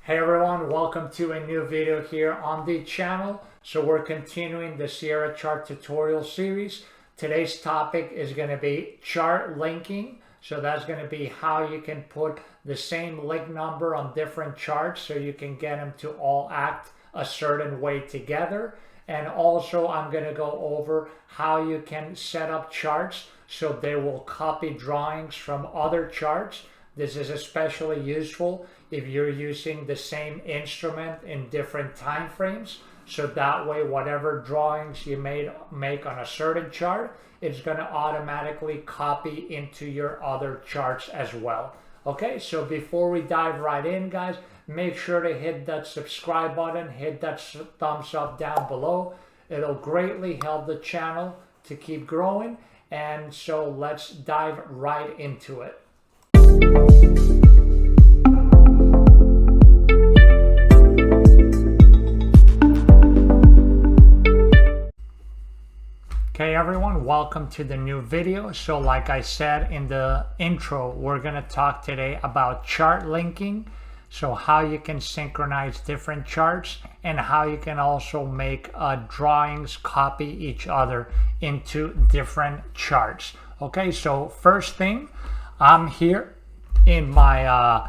Hey everyone, welcome to a new video here on the channel. So we're continuing the Sierra chart tutorial series. Today's topic is going to be chart linking. So that's going to be how you can put the same link number on different charts so you can get them to all act a certain way together. And also I'm going to go over how you can set up charts so they will copy drawings from other charts. This is especially useful if you're using the same instrument in different time frames. So that way, whatever drawings you make on a certain chart, it's going to automatically copy into your other charts as well. Okay, so before we dive right in, guys, make sure to hit that subscribe button, hit that thumbs up down below. It'll greatly help the channel to keep growing. And so let's dive right into it. Hey everyone, welcome to the new video. So like I said in the intro, we're going to talk today about chart linking. So how you can synchronize different charts and how you can also make drawings copy each other into different charts. Okay, so first thing, I'm here in my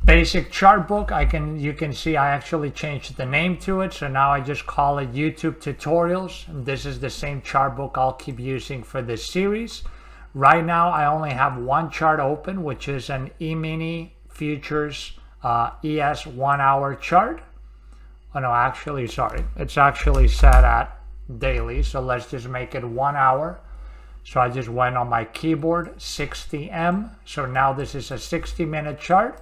basic chart book. You can see I actually changed the name to it, so now I just call it YouTube Tutorials. And this is the same chart book I'll keep using for this series. Right now I only have one chart open, which is an E-mini futures ES 1 hour chart. Oh no, actually, sorry, it's actually set at daily, so let's just make it 1 hour. So I just went on my keyboard 60M, so now this is a 60-minute chart.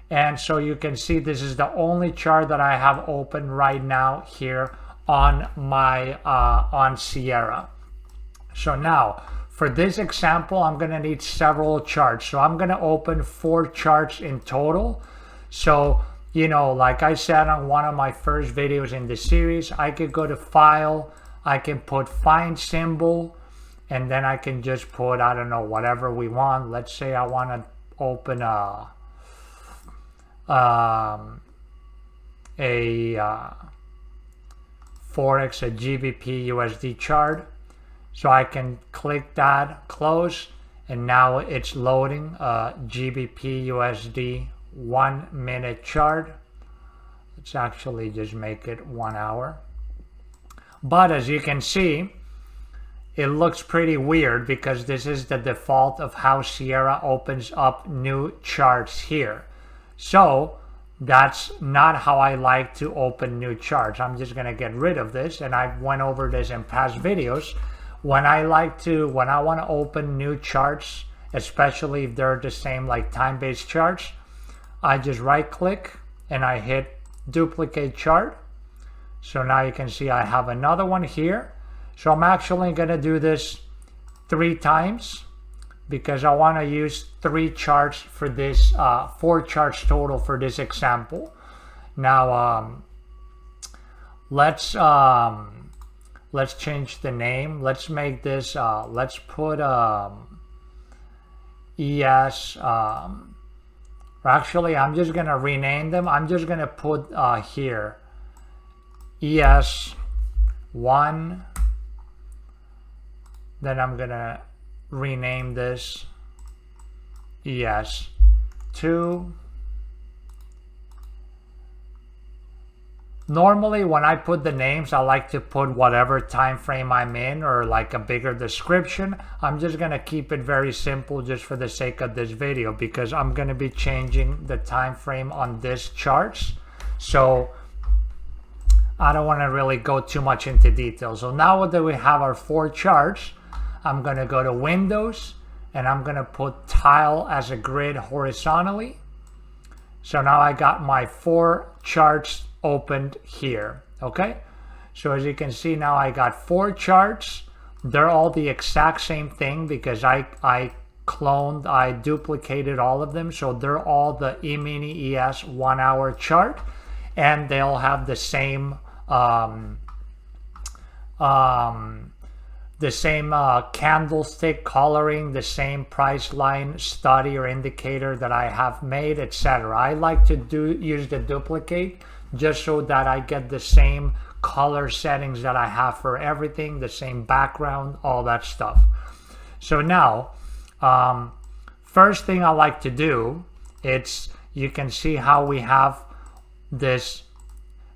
And so you can see this is the only chart that I have open right now here on my on Sierra. So now for this example, I'm going to need several charts. So I'm going to open 4 charts in total. So, you know, like I said on one of my first videos in the series, I could go to File, I can put Find Symbol, and then I can just put, I don't know, whatever we want. Let's say I want to open a Forex, a GBP USD chart. So I can click that, close, and now it's loading a GBP USD 1 minute chart. Let's actually just make it 1 hour. But as you can see, it looks pretty weird because this is the default of how Sierra opens up new charts here. So that's not how I like to open new charts. I'm just going to get rid of this, and I went over this in past videos. When I want to open new charts, especially if they're the same like time-based charts, I just right click and I hit duplicate chart. So now you can see I have another one here. So I'm actually going to do this 3 times because I want to use 3 charts for this, 4 charts total for this example. Now let's change the name. Let's make this, let's put ES, actually I'm just going to rename them. I'm just going to put here ES 1, then I'm going to rename this ES 2. Normally when I put the names, I like to put whatever time frame I'm in or like a bigger description. I'm just going to keep it very simple just for the sake of this video because I'm going to be changing the time frame on this charts. So I don't want to really go too much into detail. So now that we have our 4 charts, I'm going to go to Windows and I'm going to put Tile as a grid horizontally. So now I got my 4 charts opened here. Okay, so as you can see now I got 4 charts. They're all the exact same thing because I duplicated all of them. So they're all the E-mini ES 1 hour chart, and they'll have the same the same candlestick coloring, the same price line study or indicator that I have made, etc. I like to use the duplicate just so that I get the same color settings that I have for everything, the same background, all that stuff. So now, first thing I like to do, you can see how we have this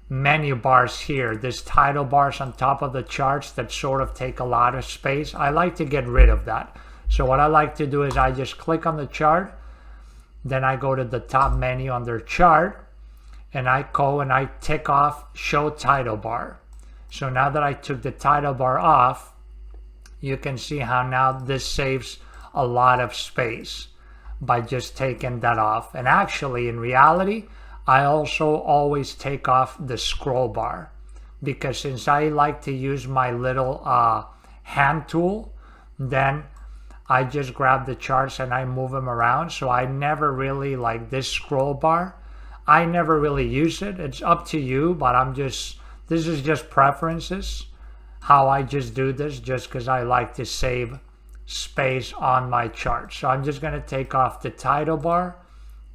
menu bars here, this title bars on top of the charts that sort of take a lot of space. I like to get rid of that. So what I like to do is I just click on the chart, then I go to the top menu under chart, and I go and I tick off show title bar. So now that I took the title bar off, you can see how now this saves a lot of space by just taking that off. And actually, in reality, I also always take off the scroll bar, because since I like to use my little hand tool, then I just grab the charts and I move them around. So I never really like this scroll bar. I never really use it. It's up to you, but this is just preferences, how I just do this, just because I like to save space on my chart. So I'm just going to take off the title bar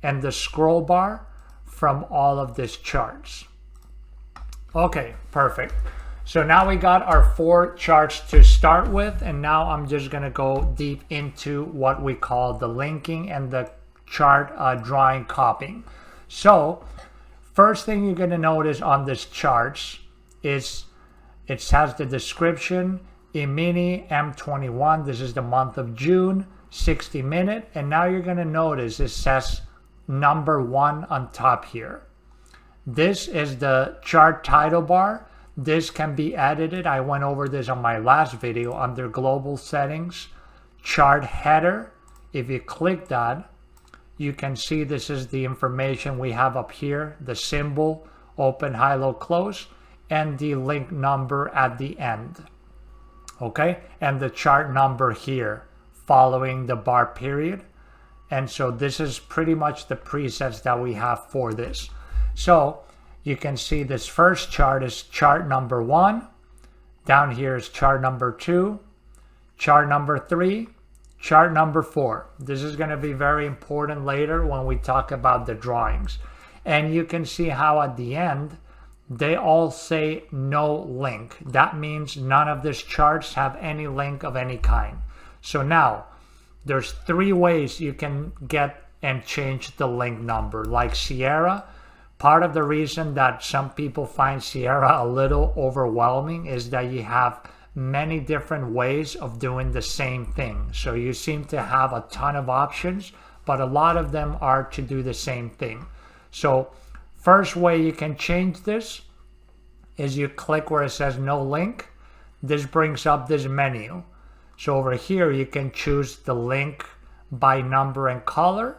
and the scroll bar from all of these charts. Okay, perfect. So now we got our 4 charts to start with, and now I'm just going to go deep into what we call the linking and the chart drawing copying. So first thing you're going to notice on this charts is it has the description, Imini M21, this is the month of June, 60 minute, and now you're going to notice it says number 1 on top here. This is the chart title bar. This can be edited. I went over this on my last video under global settings, chart header. If you click that, you can see this is the information we have up here, the symbol, open, high, low, close, and the link number at the end. Okay, and the chart number here following the bar period. And so this is pretty much the presets that we have for this. So you can see this first chart is chart number 1. Down here is chart number 2, chart number 3, chart number 4. This is going to be very important later when we talk about the drawings. And you can see how at the end, they all say no link. That means none of these charts have any link of any kind. So now, there's 3 ways you can get and change the link number. Like Sierra, part of the reason that some people find Sierra a little overwhelming is that you have many different ways of doing the same thing. So you seem to have a ton of options, but a lot of them are to do the same thing. So first way you can change this is you click where it says no link. This brings up this menu. So over here you can choose the link by number and color,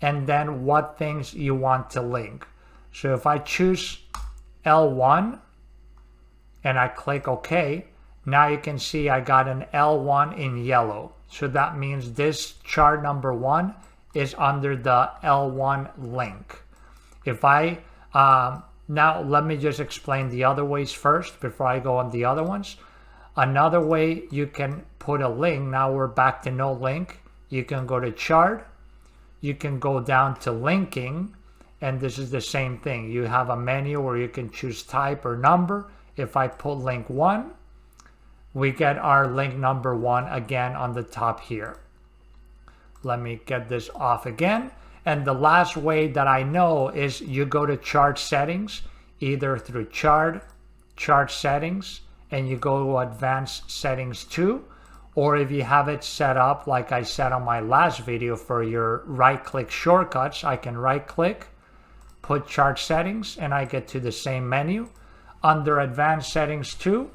and then what things you want to link. So if I choose L1 and I click OK, now you can see I got an L1 in yellow. So that means this chart number 1 is under the L1 link. If I now let me just explain the other ways first before I go on the other ones. Another way you can put a link, now we're back to no link. You can go to chart, you can go down to linking, and this is the same thing. You have a menu where you can choose type or number. If I put link 1, we get our link number 1 again on the top here. Let me get this off again. And the last way that I know is you go to chart settings, either through chart settings, and you go to advanced settings too, or if you have it set up like I said on my last video for your right click shortcuts, I can right click, put chart settings, and I get to the same menu. Under advanced settings too,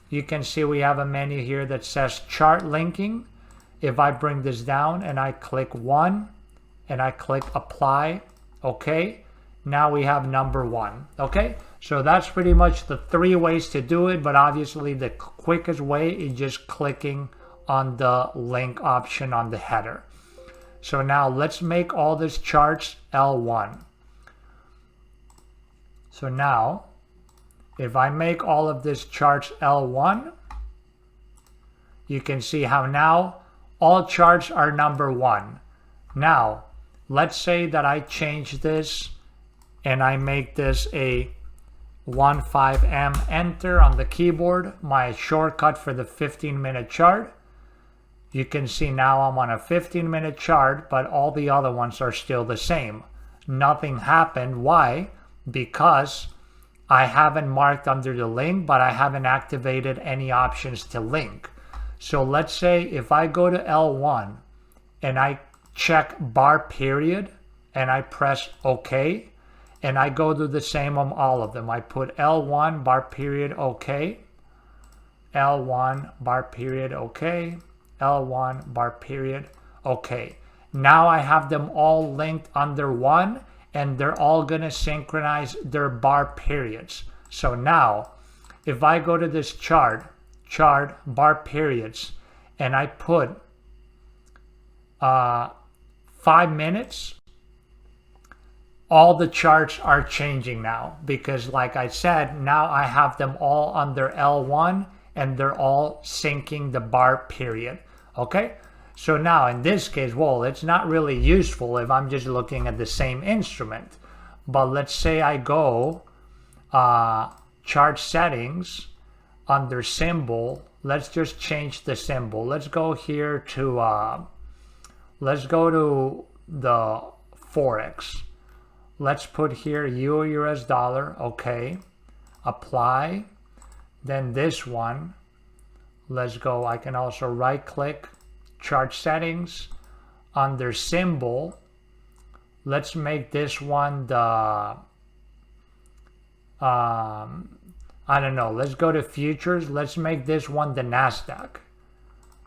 you can see we have a menu here that says chart linking. If I bring this down and I click 1 and I click apply, okay, now we have number 1. Okay, so that's pretty much the 3 ways to do it, but obviously the quickest way is just clicking on the link option on the header. So now let's make all these charts L1. So now if I make all of these charts L1, you can see how now all charts are number 1. Now, let's say that I change this and I make this a 15M, enter on the keyboard, my shortcut for the 15-minute chart. You can see now I'm on a 15-minute chart, but all the other ones are still the same. Nothing happened. Why? Because I haven't marked under the link, but I haven't activated any options to link. So let's say if I go to L1 and I check bar period and I press OK, and I go do the same on all of them. I put L1 bar period OK, L1 bar period OK, L1 bar period OK. Now I have them all linked under one, and they're all going to synchronize their bar periods. So now if I go to this chart bar periods, and I put 5 minutes, all the charts are changing now, because like I said, now I have them all under L1 and they're all syncing the bar period. Okay, so now in this case, well, it's not really useful if I'm just looking at the same instrument, but let's say I go chart settings, under symbol, let's just change the symbol. Let's go here to let's go to the Forex. Let's put here Euro US dollar. Okay, apply. Then this one, let's go, I can also right click, chart settings, under symbol, let's make this one the I don't know, let's go to futures, let's make this one the NASDAQ.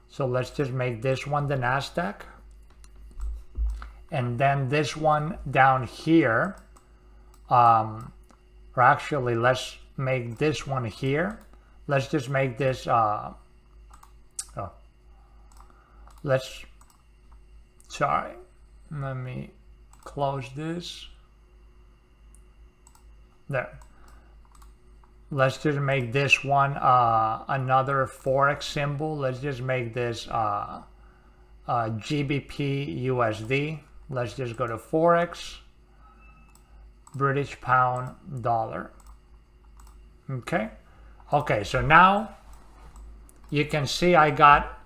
So let's just make this one the NASDAQ. And then this one down here, or actually let's make this one here. Let's just make this, sorry, let me close this. There. Let's just make this one another Forex symbol. Let's just make this GBP USD. Let's just go to Forex, British pound dollar. Okay. Okay, so now you can see I got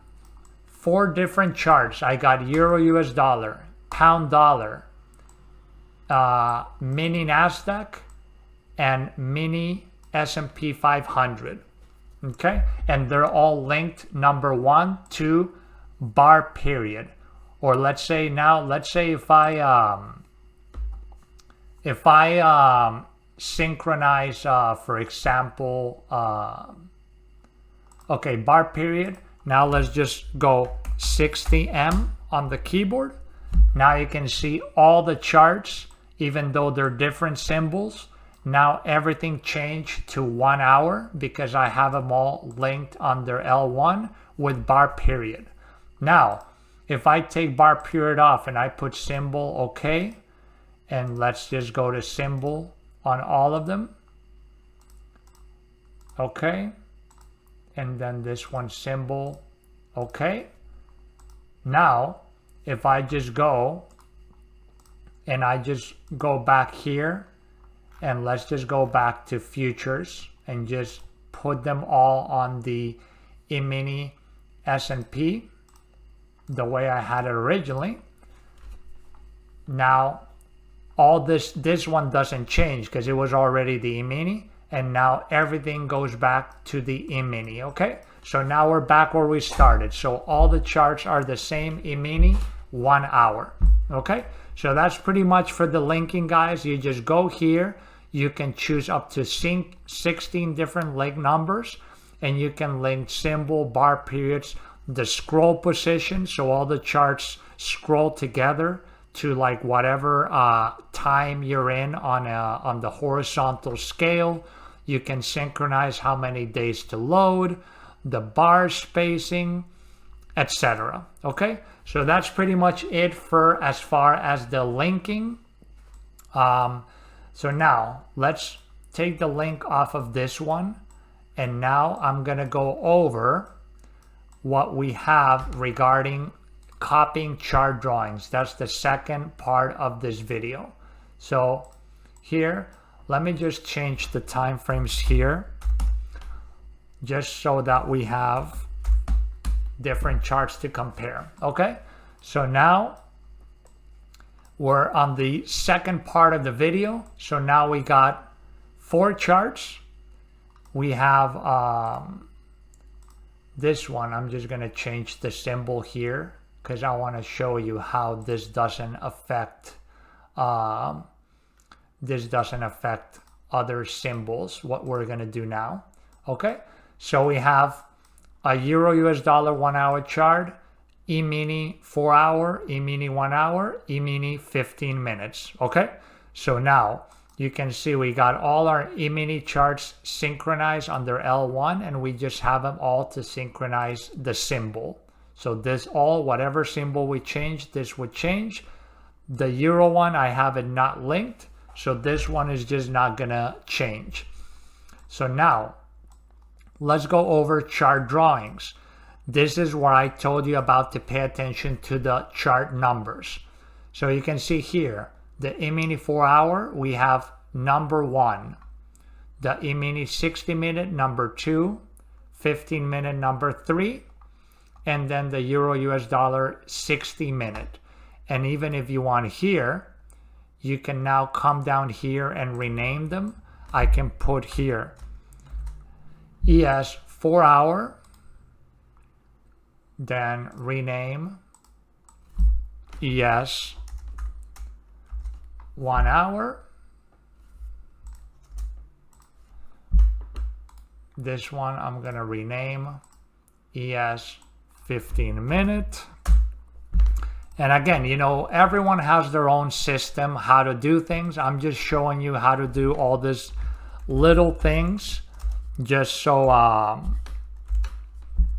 4 different charts. I got Euro US dollar, pound dollar, mini NASDAQ, and mini S&P 500. Okay, and they're all linked number 1 to bar period. Or let's say now, let's say if I synchronize, for example, okay, bar period. Now let's just go 60M on the keyboard. Now you can see all the charts, even though they're different symbols. Now everything changed to 1 hour because I have them all linked under L1 with bar period. Now, if I take bar period off and I put symbol OK, and let's just go to symbol on all of them. Okay. And then this one symbol. Okay. Now, if I just go and I just go back here, and let's just go back to futures and just put them all on the E-mini S&P the way I had it originally. Now all this one doesn't change because it was already the E-mini, and now everything goes back to the E-mini. Okay, so now we're back where we started. So all the charts are the same, E-mini, 1 hour. Okay, so that's pretty much for the linking, guys. You just go here, you can choose up to 16 different link numbers, and you can link symbol, bar periods, the scroll position, so all the charts scroll together to like whatever time you're in on the horizontal scale. You can synchronize how many days to load, the bar spacing, etc. Okay, so that's pretty much it for as far as the linking. So now let's take the link off of this one, and now I'm gonna go over what we have regarding copying chart drawings. That's the second part of this video. So here, let me just change the time frames here, just so that we have different charts to compare. Okay, so now we're on the second part of the video. So now we got 4 charts. We have this one. I'm just going to change the symbol here because I want to show you how this doesn't affect other symbols, what we're going to do now. Okay, so we have a Euro US dollar 1 hour chart, E-mini 4 hour, E-mini 1 hour, E-mini 15 minutes. Okay, so now you can see we got all our E-mini charts synchronized under L1, and we just have them all to synchronize the symbol. So this all, whatever symbol we change, this would change. The Euro one, I have it not linked, so this one is just not gonna change. So now let's go over chart drawings. This is where I told you about to pay attention to the chart numbers. So you can see here, the E-mini 4 hour, we have number 1. The E-mini 60 minute, number 2. 15 minute, number 3. And then the Euro US dollar 60 minute. And even if you want here, you can now come down here and rename them. I can put here ES 4 hour, then rename ES 1 hour. This one I'm going to rename ES 15 minute. And again, you know, everyone has their own system, how to do things. I'm just showing you how to do all these little things, just so,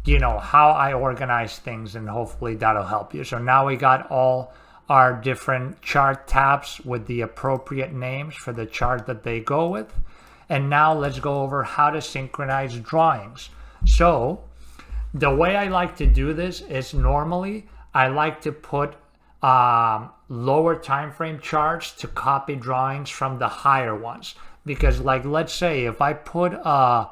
you know, how I organize things, and hopefully that'll help you. So now we got all our different chart tabs with the appropriate names for the chart that they go with. And now let's go over how to synchronize drawings. So the way I like to do this is normally I like to put lower time frame charts to copy drawings from the higher ones. Because like, let's say if I put a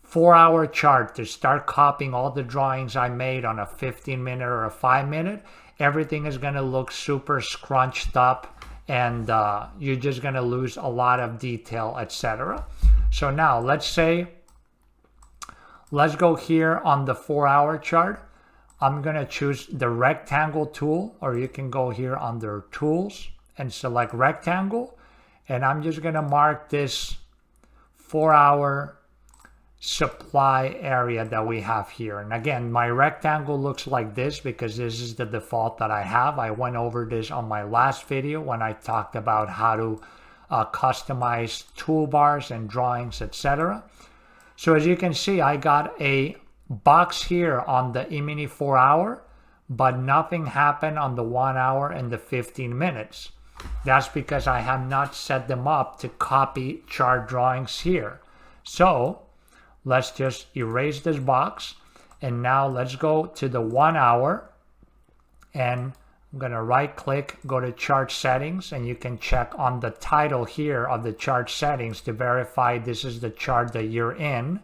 4 hour chart to start copying all the drawings I made on a 15 minute or a 5 minute, everything is going to look super scrunched up, and you're just going to lose a lot of detail, etc. So now let's go here on the 4 hour chart. I'm going to choose the rectangle tool, or you can go here under tools and select rectangle. And I'm just going to mark this 4 hour supply area that we have here. And again, my rectangle looks like this because this is the default that I have. I went over this on my last video when I talked about how to customize toolbars and drawings, etc. So as you can see, I got a box here on the E-mini 4 hour, but nothing happened on the 1 hour and the 15 minutes. That's because I have not set them up to copy chart drawings here. So let's just erase this box, and now let's go to the 1 hour, and I'm going to right click, go to chart settings, and you can check on the title here of the chart settings to verify this is the chart that you're in,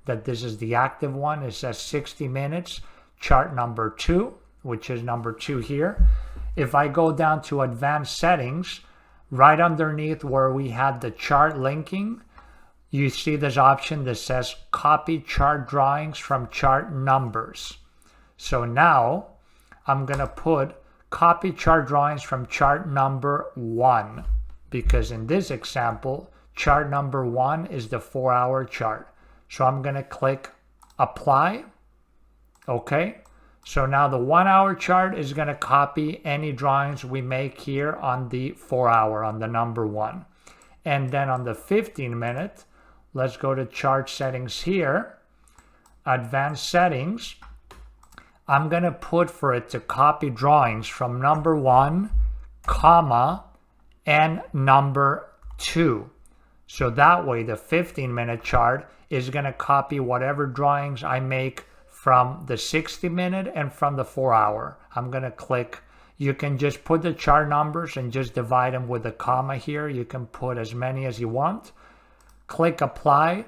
that this is the active one. It says 60 minutes, chart number 2, which is number 2 here. If I go down to advanced settings, right underneath where we had the chart linking, you see this option that says copy chart drawings from chart numbers. So now I'm going to put copy chart drawings from chart number 1, because in this example, chart number 1 is the 4 hour chart. So I'm going to click apply. Okay. So now the 1 hour chart is going to copy any drawings we make here on the 4 hour, on the number 1. And then on the 15 minute, let's go to chart settings here, advanced settings. I'm going to put for it to copy drawings from number 1, comma, and number 2. So that way the 15 minute chart is going to copy whatever drawings I make from the 60-minute and from the 4-hour. I'm going to click. You can just put the chart numbers and just divide them with a comma here. You can put as many as you want. Click apply.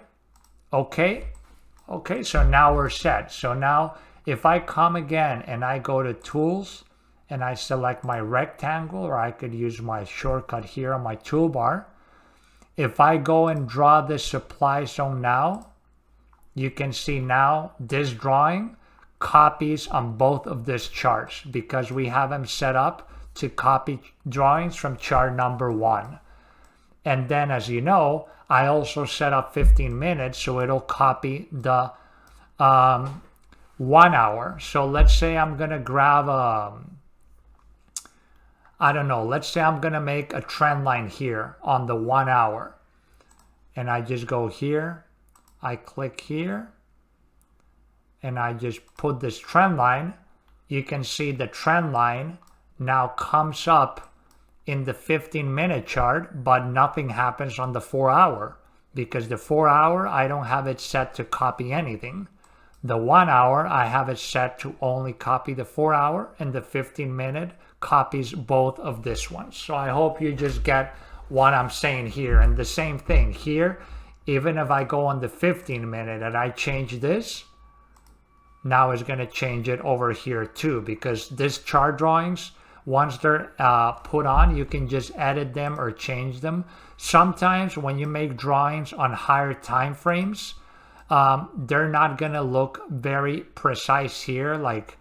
Okay. Okay, so now we're set. So now if I come again and I go to tools and I select my rectangle, or I could use my shortcut here on my toolbar. If I go and draw this supply zone now, you can see now this drawing copies on both of these charts because we have them set up to copy drawings from chart number 1. And then, as you know, I also set up 15 minutes, so it'll copy the 1 hour. So let's say I'm going to grab I don't know, let's say I'm going to make a trend line here on the 1 hour. And I just go here, I click here, and I just put this trend line. You can see the trend line now comes up in the 15-minute chart, but nothing happens on the 4-hour because the 4-hour, I don't have it set to copy anything. The 1 hour, I have it set to only copy the 4-hour, and the 15-minute copies both of this ones. So I hope you just get what I'm saying here. And the same thing here, even if I go on the 15-minute and I change this, now it's going to change it over here too, because this chart drawings, once they're put on, you can just edit them or change them. Sometimes when you make drawings on higher time frames, they're not going to look very precise here. Like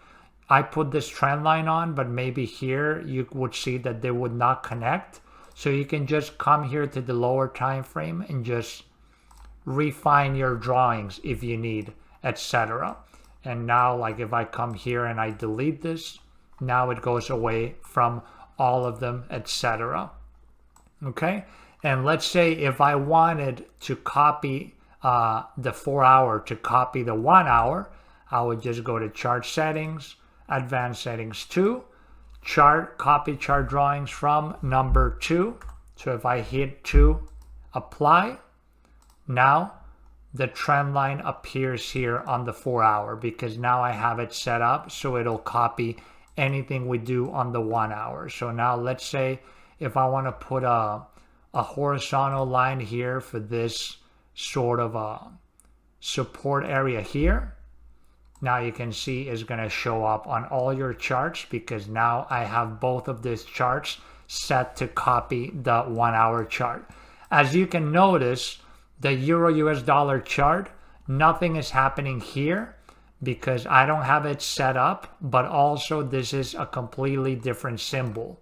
I put this trend line on, but maybe here you would see that they would not connect. So you can just come here to the lower time frame and just refine your drawings if you need, etc. And now, like if I come here and I delete this, now it goes away from all of them, etc. Okay, and let's say if I wanted to copy the 4-hour to copy the 1 hour, I would just go to chart settings, advanced settings 2, chart, copy chart drawings from number 2. So if I hit 2, apply, now the trend line appears here on the 4-hour because now I have it set up so it'll copy anything we do on the 1 hour. So now let's say if I want to put a horizontal line here for this sort of a support area here, now you can see it's going to show up on all your charts because now I have both of these charts set to copy the 1 hour chart. As you can notice, the Euro US dollar chart, nothing is happening here because I don't have it set up, but also this is a completely different symbol.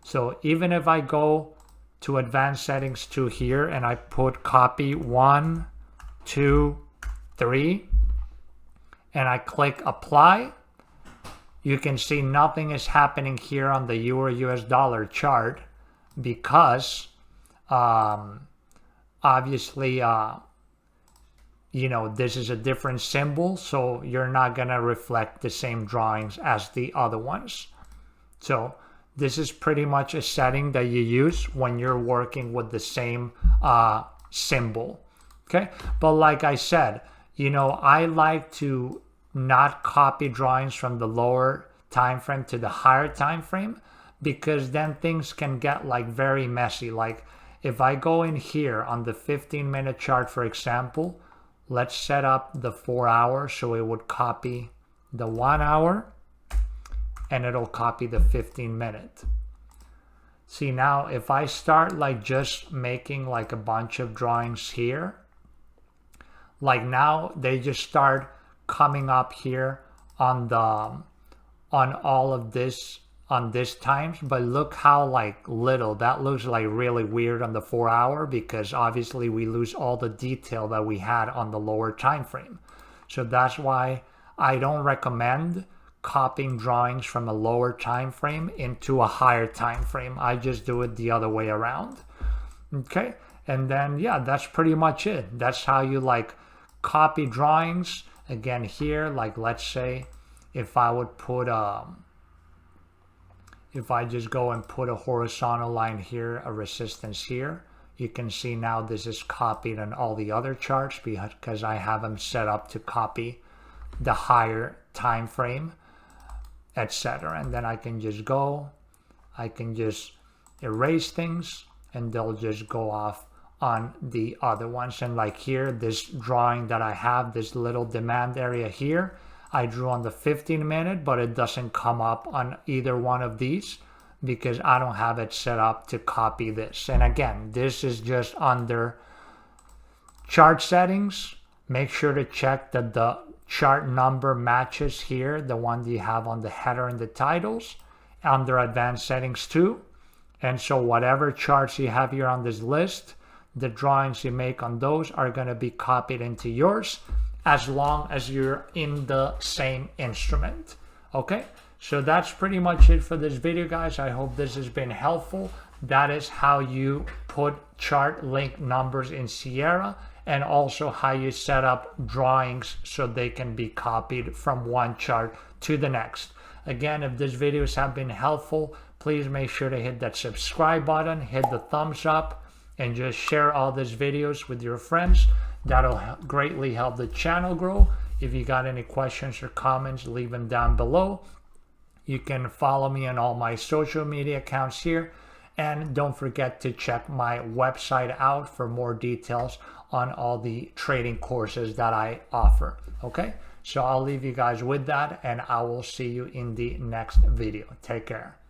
So even if I go to advanced settings 2 here and I put copy 1, 2, 3, and I click apply, you can see nothing is happening here on the Euro US dollar chart because obviously you know, this is a different symbol, so you're not gonna reflect the same drawings as the other ones. So this is pretty much a setting that you use when you're working with the same symbol. Okay, but like I said, you know, I like to not copy drawings from the lower time frame to the higher time frame because then things can get like very messy. Like if I go in here on the 15-minute chart, for example, let's set up the 4-hour so it would copy the 1 hour and it'll copy the 15-minute. See, now if I start like just making like a bunch of drawings here, like now they just start coming up here on the on all of this on this times, but look how like little that looks, like really weird on the 4-hour because obviously we lose all the detail that we had on the lower time frame. So that's why I don't recommend copying drawings from a lower time frame into a higher time frame. I just do it the other way around. Okay, and then yeah, that's pretty much it. That's how you like copy drawings. Again here, like let's say if I would put if I just go and put a horizontal line here, a resistance here, you can see now this is copied on all the other charts because I have them set up to copy the higher time frame, etc. And then I can just go, I can just erase things and they'll just go off on the other ones. And like here, this drawing that I have, this little demand area here, I drew on the 15-minute, but it doesn't come up on either one of these because I don't have it set up to copy this. And again, this is just under chart settings. Make sure to check that the chart number matches here, the one that you have on the header and the titles, under advanced settings too. And so whatever charts you have here on this list, the drawings you make on those are going to be copied into yours as long as you're in the same instrument. Okay, so that's pretty much it for this video, guys. I hope this has been helpful. That is how you put chart link numbers in Sierra, and also how you set up drawings so they can be copied from one chart to the next. Again, if these videos have been helpful, please make sure to hit that subscribe button, hit the thumbs up, and just share all these videos with your friends. That'll greatly help the channel grow. If you got any questions or comments, leave them down below. You can follow me on all my social media accounts here. And don't forget to check my website out for more details on all the trading courses that I offer. Okay, so I'll leave you guys with that, and I will see you in the next video. Take care.